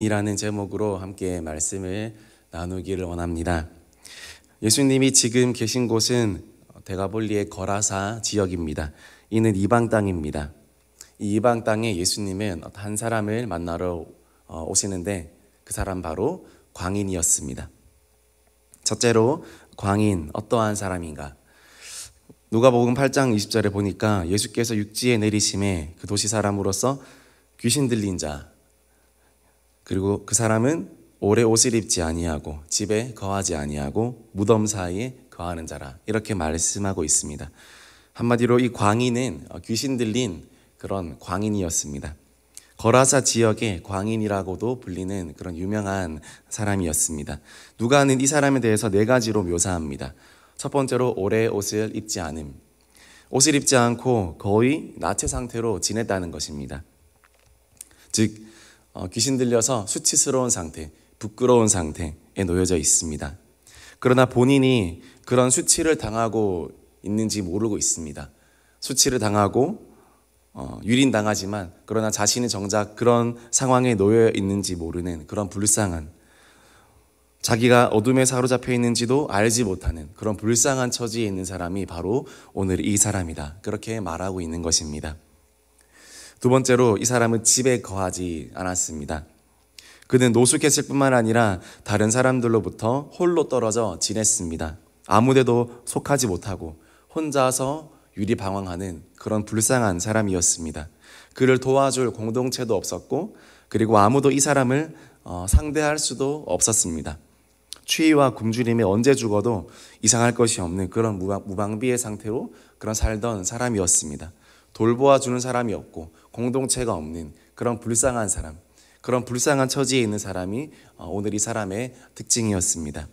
이라는 제목으로 함께 말씀을 나누기를 원합니다. 예수님이 지금 계신 곳은 데가볼리의 거라사 지역입니다. 이는 이방 땅입니다. 이 이방 땅에 예수님은 한 사람을 만나러 오시는데 그 사람 바로 광인이었습니다. 첫째로 광인, 어떠한 사람인가? 누가복음 8장 20절에 보니까 예수께서 육지에 내리심에 그 도시 사람으로서 귀신 들린 자, 그리고 그 사람은 오래 옷을 입지 아니하고 집에 거하지 아니하고 무덤 사이에 거하는 자라, 이렇게 말씀하고 있습니다. 한마디로 이 광인은 귀신 들린 그런 광인이었습니다. 거라사 지역의 광인이라고도 불리는 그런 유명한 사람이었습니다. 누가는 이 사람에 대해서 네 가지로 묘사합니다. 첫 번째로 오래 옷을 입지 않음, 옷을 입지 않고 거의 나체 상태로 지냈다는 것입니다. 즉 귀신 들려서 수치스러운 상태, 부끄러운 상태에 놓여져 있습니다. 그러나 본인이 그런 수치를 당하고 있는지 모르고 있습니다. 수치를 당하고 유린당하지만 그러나 자신이 정작 그런 상황에 놓여 있는지 모르는 그런 불쌍한, 자기가 어둠에 사로잡혀 있는지도 알지 못하는 그런 불쌍한 처지에 있는 사람이 바로 오늘 이 사람이다, 그렇게 말하고 있는 것입니다. 두 번째로 이 사람은 집에 거하지 않았습니다. 그는 노숙했을 뿐만 아니라 다른 사람들로부터 홀로 떨어져 지냈습니다. 아무데도 속하지 못하고 혼자서 유리방황하는 그런 불쌍한 사람이었습니다. 그를 도와줄 공동체도 없었고, 그리고 아무도 이 사람을 상대할 수도 없었습니다. 추위와 굶주림에 언제 죽어도 이상할 것이 없는 그런 무방비의 상태로 그런 살던 사람이었습니다. 돌보아주는 사람이 없고 공동체가 없는 그런 불쌍한 사람, 그런 불쌍한 처지에 있는 사람이 오늘 이 사람의 특징이었습니다.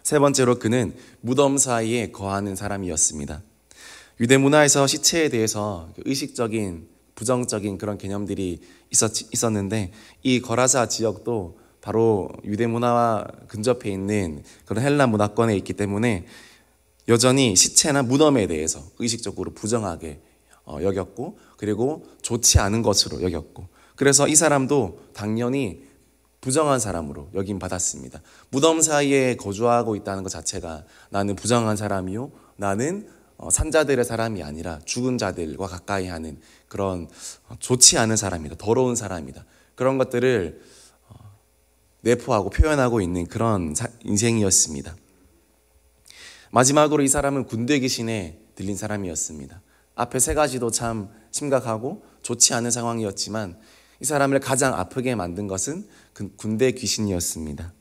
세 번째로 그는 무덤 사이에 거하는 사람이었습니다. 유대 문화에서 시체에 대해서 의식적인, 부정적인 그런 개념들이 있었는데, 이 거라사 지역도 바로 유대 문화와 근접해 있는 그런 헬라 문화권에 있기 때문에 여전히 시체나 무덤에 대해서 의식적으로 부정하게 여겼고, 그리고 좋지 않은 것으로 여겼고, 그래서 이 사람도 당연히 부정한 사람으로 여김 받았습니다. 무덤 사이에 거주하고 있다는 것 자체가 나는 부정한 사람이요, 나는 산자들의 사람이 아니라 죽은 자들과 가까이 하는 그런 좋지 않은 사람이다, 더러운 사람이다, 그런 것들을 내포하고 표현하고 있는 그런 인생이었습니다. 마지막으로 이 사람은 군대 귀신에 들린 사람이었습니다. 앞에 세 가지도 참 심각하고 좋지 않은 상황이었지만 이 사람을 가장 아프게 만든 것은 군대 귀신이었습니다.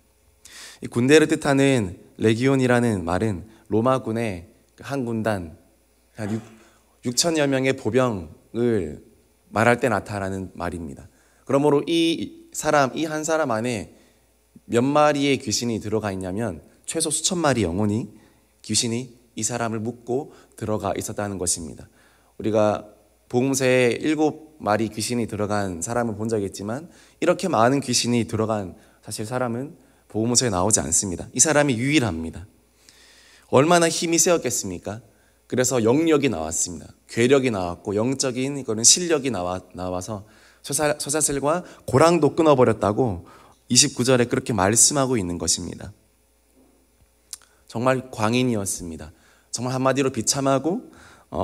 이 군대를 뜻하는 레기온이라는 말은 로마군의 한 군단, 6천여 명의 보병을 말할 때 나타나는 말입니다. 그러므로 이 한 사람 안에 몇 마리의 귀신이 들어가 있냐면 최소 수천 마리 영혼이, 귀신이 이 사람을 묶고 들어가 있었다는 것입니다. 우리가 복음서에 7마리 귀신이 들어간 사람을 본 적이 있지만 이렇게 많은 귀신이 들어간 사실 사람은 복음서에 나오지 않습니다. 이 사람이 유일합니다. 얼마나 힘이 세었겠습니까? 그래서 영력이 나왔습니다. 괴력이 나왔고 영적인 그런 실력이 나와서 쇠사슬과 고랑도 끊어버렸다고 29절에 그렇게 말씀하고 있는 것입니다. 정말 광인이었습니다. 정말 한마디로 비참하고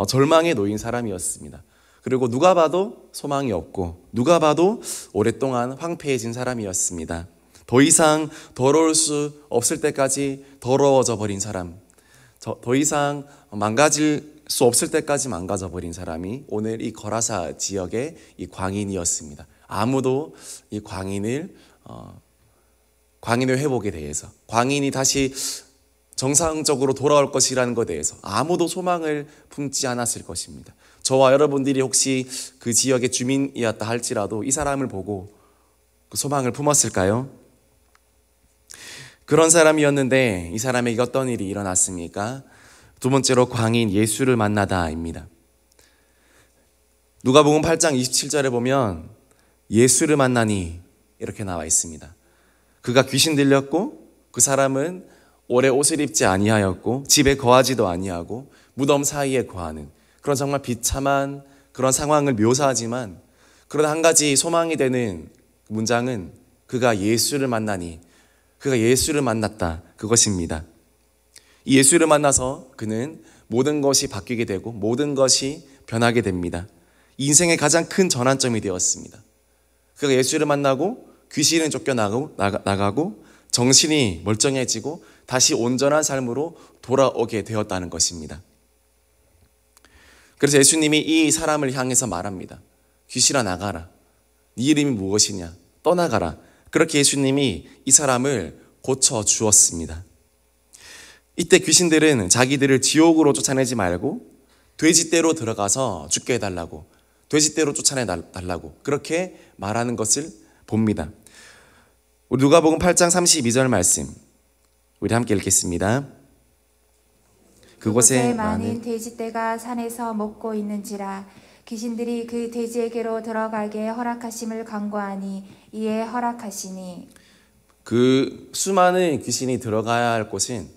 절망에 놓인 사람이었습니다. 그리고 누가 봐도 소망이 없고 누가 봐도 오랫동안 황폐해진 사람이었습니다. 더 이상 더러울 수 없을 때까지 더러워져 버린 사람, 더 이상 망가질 수 없을 때까지 망가져 버린 사람이 오늘 이 거라사 지역의 이 광인이었습니다. 아무도 이 광인의 회복에 대해서, 광인이 다시 정상적으로 돌아올 것이라는 것에 대해서 아무도 소망을 품지 않았을 것입니다. 저와 여러분들이 혹시 그 지역의 주민이었다 할지라도 이 사람을 보고 그 소망을 품었을까요? 그런 사람이었는데 이 사람에게 어떤 일이 일어났습니까? 두 번째로 광인 예수를 만나다입니다. 누가복음 8장 27절에 보면 예수를 만나니 이렇게 나와 있습니다. 그가 귀신 들렸고 그 사람은 오래 옷을 입지 아니하였고 집에 거하지도 아니하고 무덤 사이에 거하는 그런 정말 비참한 그런 상황을 묘사하지만, 그러나 한 가지 소망이 되는 문장은 그가 예수를 만나니, 그가 예수를 만났다, 그것입니다. 이 예수를 만나서 그는 모든 것이 바뀌게 되고 모든 것이 변하게 됩니다. 인생의 가장 큰 전환점이 되었습니다. 그가 예수를 만나고 귀신은 쫓겨나가고 정신이 멀쩡해지고 다시 온전한 삶으로 돌아오게 되었다는 것입니다. 그래서 예수님이 이 사람을 향해서 말합니다. 귀신아 나가라. 네 이름이 무엇이냐? 떠나가라. 그렇게 예수님이 이 사람을 고쳐주었습니다. 이때 귀신들은 자기들을 지옥으로 쫓아내지 말고 돼지떼로 들어가서 죽게 해달라고, 돼지떼로 쫓아내달라고 그렇게 말하는 것을 봅니다. 우리 누가복음 8장 32절 말씀 우리 함께 읽겠습니다. 그곳에 많은 돼지떼가 산에서 먹고 있는지라 귀신들이 그 돼지에게로 들어가게 허락하심을 간구하니 이에 허락하시니. 그 수많은 귀신이 들어가야 할 곳은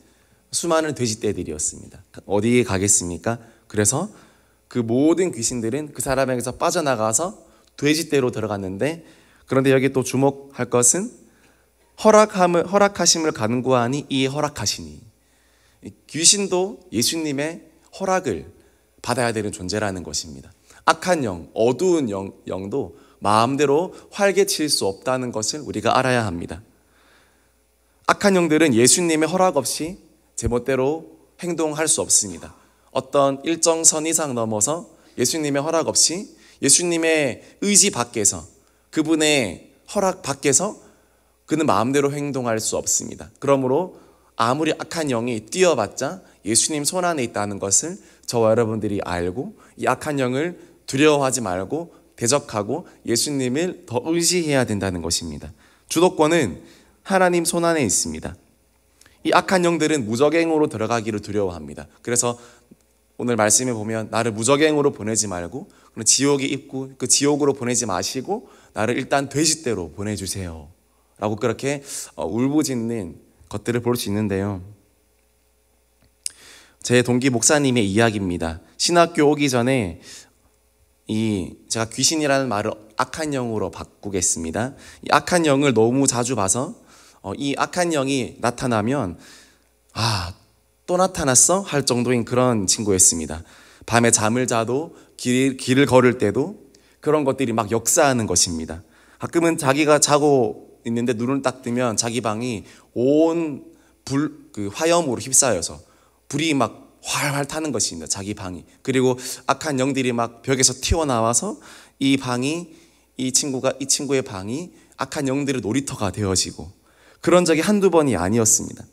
수많은 돼지떼들이었습니다. 어디에 가겠습니까? 그래서 그 모든 귀신들은 그 사람에게서 빠져나가서 돼지떼로 들어갔는데, 그런데 여기 또 주목할 것은 허락하심을 간구하니 이에 허락하시니. 귀신도 예수님의 허락을 받아야 되는 존재라는 것입니다. 악한 영, 어두운 영도 마음대로 활개칠 수 없다는 것을 우리가 알아야 합니다. 악한 영들은 예수님의 허락 없이 제멋대로 행동할 수 없습니다. 어떤 일정 선 이상 넘어서 예수님의 허락 없이, 예수님의 의지 밖에서, 그분의 허락 밖에서 그는 마음대로 행동할 수 없습니다. 그러므로 아무리 악한 영이 뛰어봤자 예수님 손 안에 있다는 것을 저와 여러분들이 알고, 이 악한 영을 두려워하지 말고 대적하고 예수님을 더 의지해야 된다는 것입니다. 주도권은 하나님 손 안에 있습니다. 이 악한 영들은 무적행으로 들어가기를 두려워합니다. 그래서 오늘 말씀에 보면 나를 무적행으로 보내지 말고 지옥의 입구, 그 지옥으로 보내지 마시고 나를 일단 돼지떼로 보내주세요 라고 그렇게 울부짖는 것들을 볼 수 있는데요. 제 동기 목사님의 이야기입니다. 신학교 오기 전에 제가 귀신이라는 말을 악한 영으로 바꾸겠습니다. 이 악한 영을 너무 자주 봐서 이 악한 영이 나타나면 또 나타났어? 할 정도인 그런 친구였습니다. 밤에 잠을 자도 길을 걸을 때도 그런 것들이 막 역사하는 것입니다. 가끔은 자기가 자고 있는데 눈을 딱 뜨면 자기 방이 온 화염으로 휩싸여서 불이 막 활활 타는 것입니다. 자기 방이. 그리고 악한 영들이 막 벽에서 튀어나와서 이 친구의 방이 악한 영들의 놀이터가 되어지고, 그런 적이 한두 번이 아니었습니다.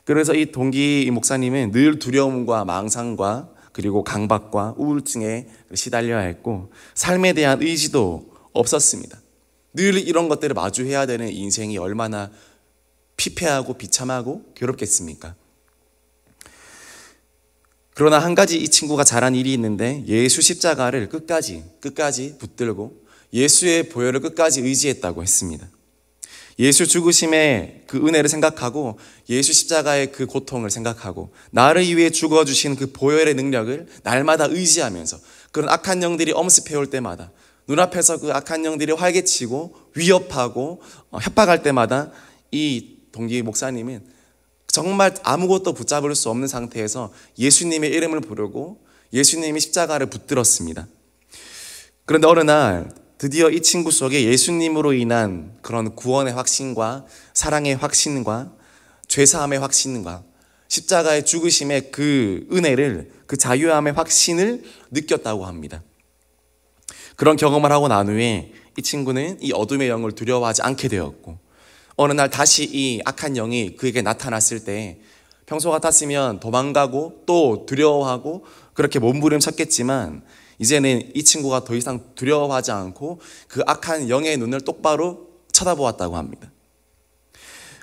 그래서 이 동기 목사님은 늘 두려움과 망상과 그리고 강박과 우울증에 시달려야 했고 삶에 대한 의지도 없었습니다. 늘 이런 것들을 마주해야 되는 인생이 얼마나 피폐하고 비참하고 괴롭겠습니까? 그러나 한 가지 이 친구가 잘한 일이 있는데, 예수 십자가를 끝까지 붙들고 예수의 보혈을 끝까지 의지했다고 했습니다. 예수 죽으심의 그 은혜를 생각하고 예수 십자가의 그 고통을 생각하고 나를 위해 죽어주신 그 보혈의 능력을 날마다 의지하면서 그런 악한 영들이 엄습해올 때마다, 눈앞에서 그 악한 영들이 활개치고 위협하고 협박할 때마다 이 동기 목사님은 정말 아무것도 붙잡을 수 없는 상태에서 예수님의 이름을 부르고 예수님의 십자가를 붙들었습니다. 그런데 어느 날 드디어 이 친구 속에 예수님으로 인한 그런 구원의 확신과 사랑의 확신과 죄사함의 확신과 십자가의 죽으심의 그 은혜를, 그 자유함의 확신을 느꼈다고 합니다. 그런 경험을 하고 난 후에 이 친구는 이 어둠의 영을 두려워하지 않게 되었고, 어느 날 다시 이 악한 영이 그에게 나타났을 때 평소 같았으면 도망가고 또 두려워하고 그렇게 몸부림쳤겠지만, 이제는 이 친구가 더 이상 두려워하지 않고 그 악한 영의 눈을 똑바로 쳐다보았다고 합니다.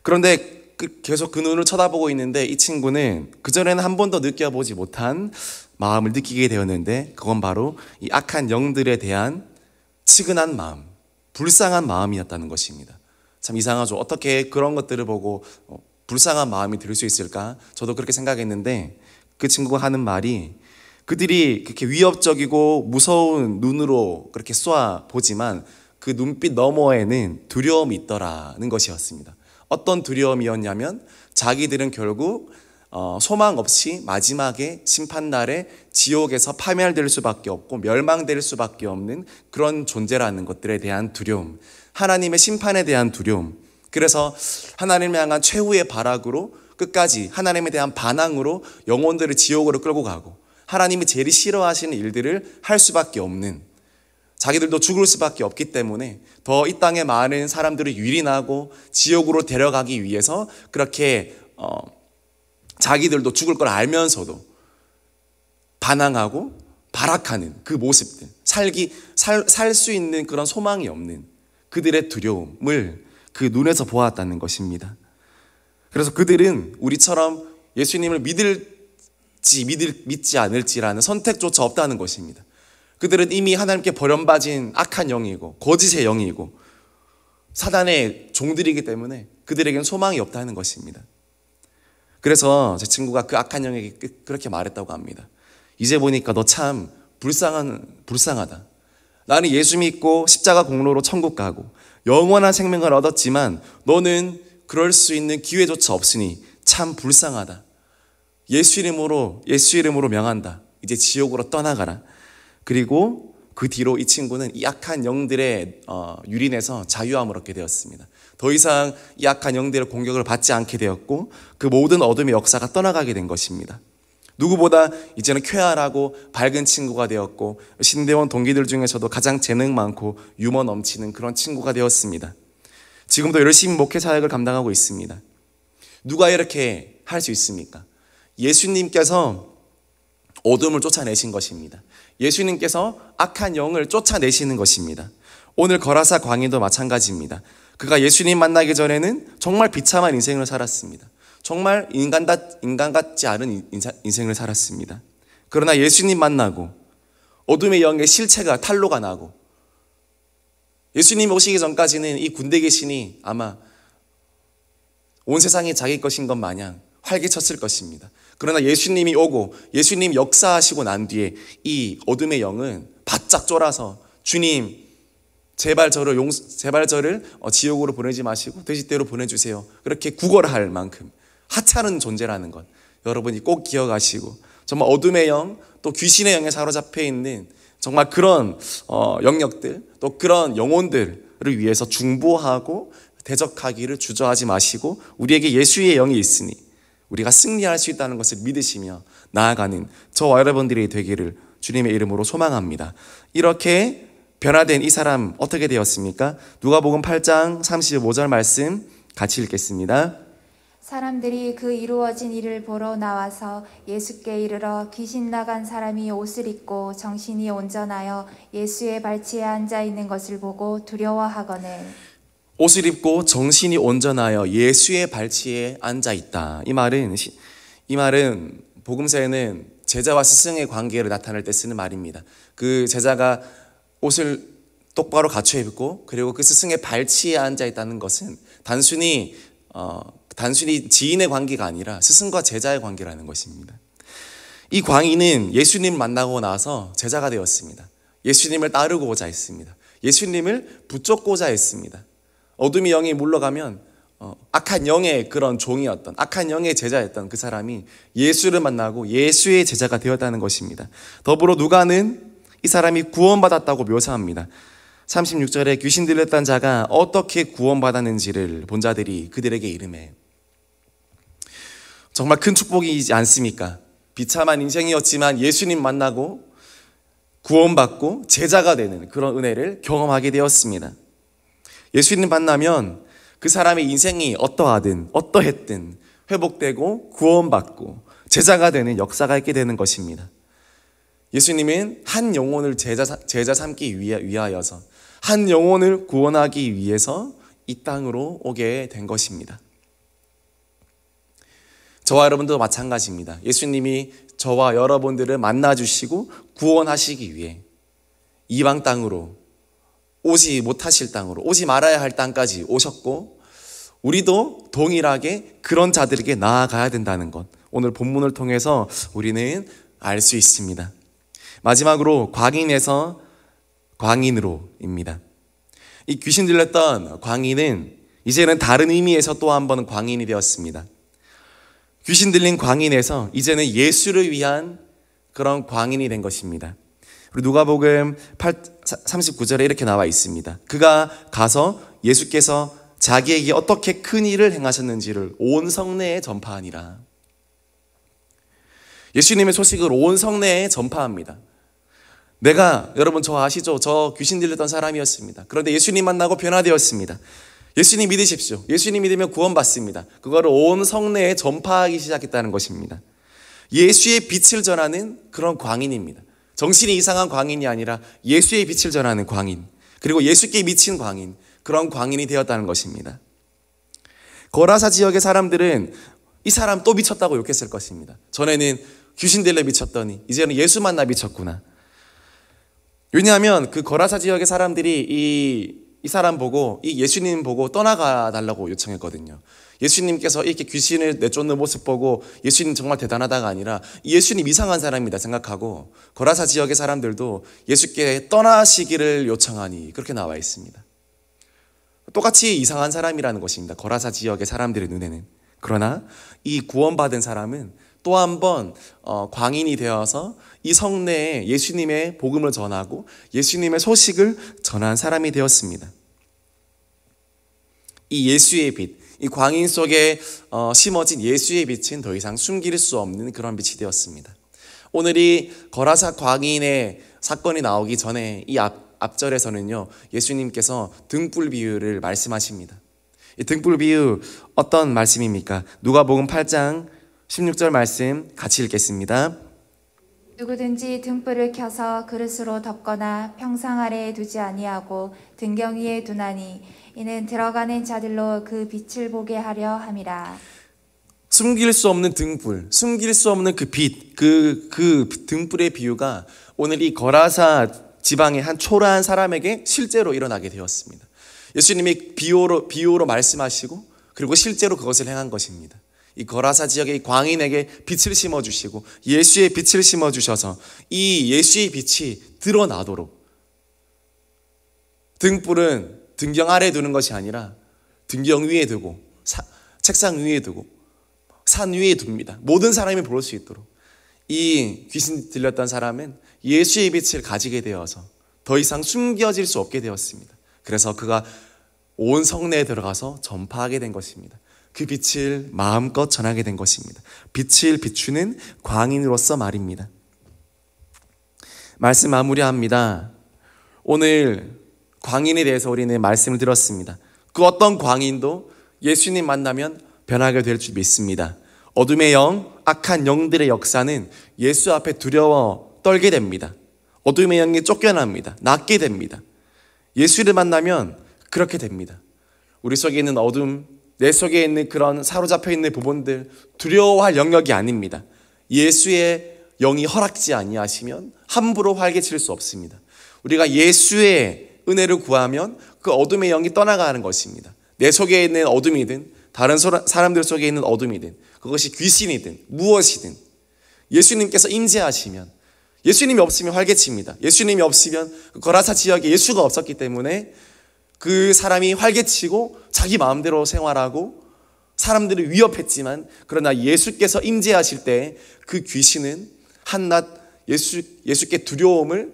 그런데 계속 그 눈을 쳐다보고 있는데 이 친구는 그전에는 한 번도 느껴보지 못한 마음을 느끼게 되었는데, 그건 바로 이 악한 영들에 대한 치근한 마음, 불쌍한 마음이었다는 것입니다. 참 이상하죠. 어떻게 그런 것들을 보고 불쌍한 마음이 들 수 있을까? 저도 그렇게 생각했는데, 그 친구가 하는 말이, 그들이 그렇게 위협적이고 무서운 눈으로 그렇게 쏘아보지만 그 눈빛 너머에는 두려움이 있더라는 것이었습니다. 어떤 두려움이었냐면 자기들은 결국 소망 없이 마지막에 심판날에 지옥에서 파멸될 수밖에 없고 멸망될 수밖에 없는 그런 존재라는 것들에 대한 두려움, 하나님의 심판에 대한 두려움, 그래서 하나님을 향한 최후의 발악으로 끝까지 하나님에 대한 반항으로 영혼들을 지옥으로 끌고 가고 하나님이 제일 싫어하시는 일들을 할 수밖에 없는, 자기들도 죽을 수밖에 없기 때문에 더 이 땅에 많은 사람들을 유린하고 지옥으로 데려가기 위해서 그렇게 자기들도 죽을 걸 알면서도 반항하고 발악하는 그 모습들, 살 수 있는 그런 소망이 없는 그들의 두려움을 그 눈에서 보았다는 것입니다. 그래서 그들은 우리처럼 예수님을 믿지 않을지라는 선택조차 없다는 것입니다. 그들은 이미 하나님께 버림받은 악한 영이고 거짓의 영이고 사단의 종들이기 때문에 그들에겐 소망이 없다는 것입니다. 그래서 제 친구가 그 악한 영에게 그렇게 말했다고 합니다. 이제 보니까 너 참 불쌍하다. 나는 예수 믿고 십자가 공로로 천국 가고 영원한 생명을 얻었지만 너는 그럴 수 있는 기회조차 없으니 참 불쌍하다. 예수 이름으로 명한다. 이제 지옥으로 떠나가라. 그리고 그 뒤로 이 친구는 이 악한 영들의 유린에서 자유함을 얻게 되었습니다. 더 이상 이 악한 영들의 공격을 받지 않게 되었고 그 모든 어둠의 역사가 떠나가게 된 것입니다. 누구보다 이제는 쾌활하고 밝은 친구가 되었고 신대원 동기들 중에서도 가장 재능 많고 유머 넘치는 그런 친구가 되었습니다. 지금도 열심히 목회 사역을 감당하고 있습니다. 누가 이렇게 할 수 있습니까? 예수님께서 어둠을 쫓아내신 것입니다. 예수님께서 악한 영을 쫓아내시는 것입니다. 오늘 거라사 광인도 마찬가지입니다. 그가 예수님 만나기 전에는 정말 비참한 인생을 살았습니다. 정말 인간 같지 않은 인생을 살았습니다. 그러나 예수님 만나고 어둠의 영의 실체가 탄로가 나고 예수님 오시기 전까지는 이 군대 귀신이 아마 온 세상이 자기 것인 것 마냥 활개쳤을 것입니다. 그러나 예수님이 오고 예수님 역사하시고 난 뒤에 이 어둠의 영은 바짝 쫄아서 주님 제발 저를 지옥으로 보내지 마시고 돼지떼로 보내주세요. 그렇게 구걸할 만큼 하찮은 존재라는 것 여러분이 꼭 기억하시고, 정말 어둠의 영 또 귀신의 영에 사로잡혀 있는 정말 그런 영역들 또 그런 영혼들을 위해서 중보하고 대적하기를 주저하지 마시고 우리에게 예수의 영이 있으니 우리가 승리할 수 있다는 것을 믿으시며 나아가는 저와 여러분들이 되기를 주님의 이름으로 소망합니다. 이렇게 변화된 이 사람 어떻게 되었습니까? 누가복음 8장 35절 말씀 같이 읽겠습니다. 사람들이 그 이루어진 일을 보러 나와서 예수께 이르러 귀신 나간 사람이 옷을 입고 정신이 온전하여 예수의 발치에 앉아 있는 것을 보고 두려워하거늘. 옷을 입고 정신이 온전하여 예수의 발치에 앉아 있다. 이 말은 복음서에는 제자와 스승의 관계를 나타낼 때 쓰는 말입니다. 그 제자가 옷을 똑바로 갖춰 입고 그리고 그 스승의 발치에 앉아 있다는 것은 단순히 지인의 관계가 아니라 스승과 제자의 관계라는 것입니다. 이 광인은 예수님 만나고 나서 제자가 되었습니다. 예수님을 따르고자 했습니다. 예수님을 붙잡고자 했습니다. 어둠의 영이 물러가면 악한 영의 그런 종이었던, 악한 영의 제자였던 그 사람이 예수를 만나고 예수의 제자가 되었다는 것입니다. 더불어 누가는 이 사람이 구원받았다고 묘사합니다. 36절에 귀신 들렸던 자가 어떻게 구원받았는지를 본 자들이 그들에게 이르매. 정말 큰 축복이지 않습니까? 비참한 인생이었지만 예수님 만나고 구원받고 제자가 되는 그런 은혜를 경험하게 되었습니다. 예수님 만나면 그 사람의 인생이 어떠했든 회복되고 구원받고 제자가 되는 역사가 있게 되는 것입니다. 예수님은 한 영혼을 제자 삼기 위하여서 한 영혼을 구원하기 위해서 이 땅으로 오게 된 것입니다. 저와 여러분도 마찬가지입니다. 예수님이 저와 여러분들을 만나주시고 구원하시기 위해 이방 땅으로 오지 못하실 땅으로 오지 말아야 할 땅까지 오셨고 우리도 동일하게 그런 자들에게 나아가야 된다는 것 오늘 본문을 통해서 우리는 알 수 있습니다. 마지막으로 광인에서 광인으로입니다. 이 귀신 들렸던 광인은 이제는 다른 의미에서 또 한 번 광인이 되었습니다. 귀신 들린 광인에서 이제는 예수를 위한 그런 광인이 된 것입니다. 우리 누가복음 39절에 이렇게 나와 있습니다. 그가 가서 예수께서 자기에게 어떻게 큰 일을 행하셨는지를 온 성내에 전파하니라. 예수님의 소식을 온 성내에 전파합니다. 여러분 저 아시죠? 저 귀신 들렸던 사람이었습니다. 그런데 예수님 만나고 변화되었습니다. 예수님 믿으십시오. 예수님 믿으면 구원받습니다. 그거를 온 성내에 전파하기 시작했다는 것입니다. 예수의 빛을 전하는 그런 광인입니다. 정신이 이상한 광인이 아니라 예수의 빛을 전하는 광인, 그리고 예수께 미친 광인, 그런 광인이 되었다는 것입니다. 거라사 지역의 사람들은 이 사람 또 미쳤다고 욕했을 것입니다. 전에는 귀신 들려 미쳤더니 이제는 예수 만나 미쳤구나. 왜냐하면 그 거라사 지역의 사람들이 이 사람 보고, 이 예수님 보고 떠나가 달라고 요청했거든요. 예수님께서 이렇게 귀신을 내쫓는 모습 보고 예수님 정말 대단하다가 아니라 예수님 이상한 사람이다 생각하고 거라사 지역의 사람들도 예수께 떠나시기를 요청하니, 그렇게 나와 있습니다. 똑같이 이상한 사람이라는 것입니다. 거라사 지역의 사람들의 눈에는. 그러나 이 구원받은 사람은 또 한 번 광인이 되어서 이 성내에 예수님의 복음을 전하고 예수님의 소식을 전한 사람이 되었습니다. 이 예수의 빛, 이 광인 속에 심어진 예수의 빛은 더 이상 숨길 수 없는 그런 빛이 되었습니다. 오늘 이 거라사 광인의 사건이 나오기 전에 이 앞절에서는요, 예수님께서 등불 비유를 말씀하십니다. 이 등불 비유 어떤 말씀입니까? 누가복음 8장 16절 말씀 같이 읽겠습니다. 누구든지 등불을 켜서 그릇으로 덮거나 평상 아래에 두지 아니하고 등경 위에 두나니 이는 들어가는 자들로 그 빛을 보게 하려 함이라. 숨길 수 없는 등불, 숨길 수 없는 그 빛, 그 등불의 비유가 오늘 이 거라사 지방의 한 초라한 사람에게 실제로 일어나게 되었습니다. 예수님이 비유로 말씀하시고 그리고 실제로 그것을 행한 것입니다. 이 거라사 지역의 이 광인에게 빛을 심어주시고 예수의 빛을 심어주셔서 이 예수의 빛이 드러나도록, 등불은 등경 아래에 두는 것이 아니라 등경 위에 두고 책상 위에 두고 산 위에 둡니다. 모든 사람이 볼 수 있도록. 이 귀신 들렸던 사람은 예수의 빛을 가지게 되어서 더 이상 숨겨질 수 없게 되었습니다. 그래서 그가 온 성내에 들어가서 전파하게 된 것입니다. 그 빛을 마음껏 전하게 된 것입니다. 빛을 비추는 광인으로서 말입니다. 말씀 마무리합니다. 오늘 광인에 대해서 우리는 말씀을 들었습니다. 그 어떤 광인도 예수님 만나면 변하게 될 줄 믿습니다. 어둠의 영, 악한 영들의 역사는 예수 앞에 두려워 떨게 됩니다. 어둠의 영이 쫓겨납니다. 낫게 됩니다. 예수를 만나면 그렇게 됩니다. 우리 속에 있는 어둠, 내 속에 있는 그런 사로잡혀 있는 부분들 두려워할 영역이 아닙니다. 예수의 영이 허락지 아니하시면 함부로 활개칠 수 없습니다. 우리가 예수의 은혜를 구하면 그 어둠의 영이 떠나가는 것입니다. 내 속에 있는 어둠이든 다른 사람들 속에 있는 어둠이든 그것이 귀신이든 무엇이든 예수님께서 임재하시면, 예수님이 없으면 활개칩니다. 예수님이 없으면 거라사 지역에 예수가 없었기 때문에 그 사람이 활개치고 자기 마음대로 생활하고 사람들을 위협했지만, 그러나 예수께서 임재하실 때 그 귀신은 한낱 예수께 두려움을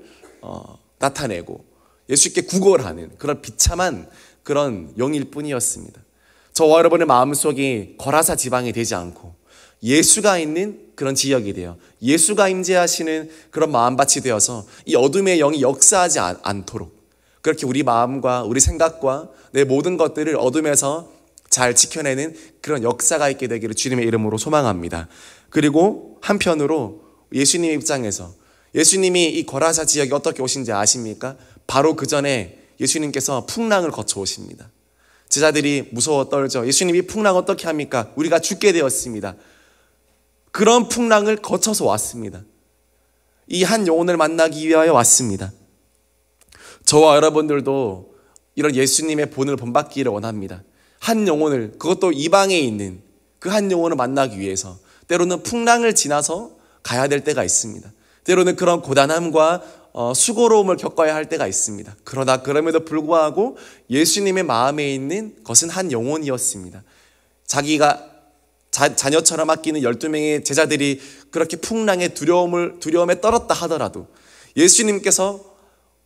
나타내고 예수께 구걸하는 그런 비참한 그런 영일 뿐이었습니다. 저와 여러분의 마음속이 거라사 지방이 되지 않고 예수가 있는 그런 지역이 되어 예수가 임재하시는 그런 마음밭이 되어서 이 어둠의 영이 역사하지 않도록, 그렇게 우리 마음과 우리 생각과 내 모든 것들을 어둠에서 잘 지켜내는 그런 역사가 있게 되기를 주님의 이름으로 소망합니다. 그리고 한편으로 예수님의 입장에서, 예수님이 이 거라사 지역에 어떻게 오신지 아십니까? 바로 그 전에 예수님께서 풍랑을 거쳐 오십니다. 제자들이 무서워 떨죠. 예수님이 풍랑 어떻게 합니까? 우리가 죽게 되었습니다. 그런 풍랑을 거쳐서 왔습니다. 이 한 영혼을 만나기 위하여 왔습니다. 저와 여러분들도 이런 예수님의 본을 본받기를 원합니다. 한 영혼을, 그것도 이방에 있는 그 한 영혼을 만나기 위해서 때로는 풍랑을 지나서 가야 될 때가 있습니다. 때로는 그런 고단함과 수고로움을 겪어야 할 때가 있습니다. 그럼에도 불구하고 예수님의 마음에 있는 것은 한 영혼이었습니다. 자기가 자녀처럼 아끼는 12명의 제자들이 그렇게 풍랑의 두려움에 떨었다 하더라도 예수님께서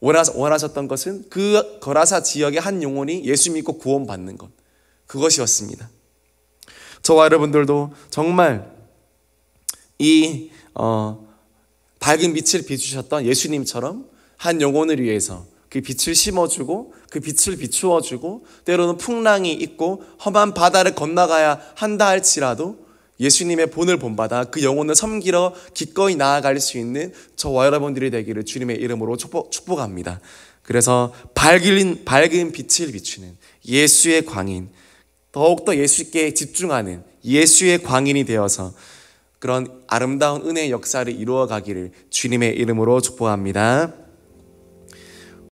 원하셨던 것은 그 거라사 지역의 한 영혼이 예수 믿고 구원받는 것, 그것이었습니다. 저와 여러분들도 정말 이 밝은 빛을 비추셨던 예수님처럼 한 영혼을 위해서 그 빛을 심어주고 그 빛을 비추어주고 때로는 풍랑이 있고 험한 바다를 건너가야 한다 할지라도 예수님의 본을 본받아 그 영혼을 섬기러 기꺼이 나아갈 수 있는 저와 여러분들이 되기를 주님의 이름으로 축복합니다. 그래서 밝은 빛을 비추는 예수의 광인, 더욱더 예수께 집중하는 예수의 광인이 되어서 그런 아름다운 은혜의 역사를 이루어 가기를 주님의 이름으로 축복합니다.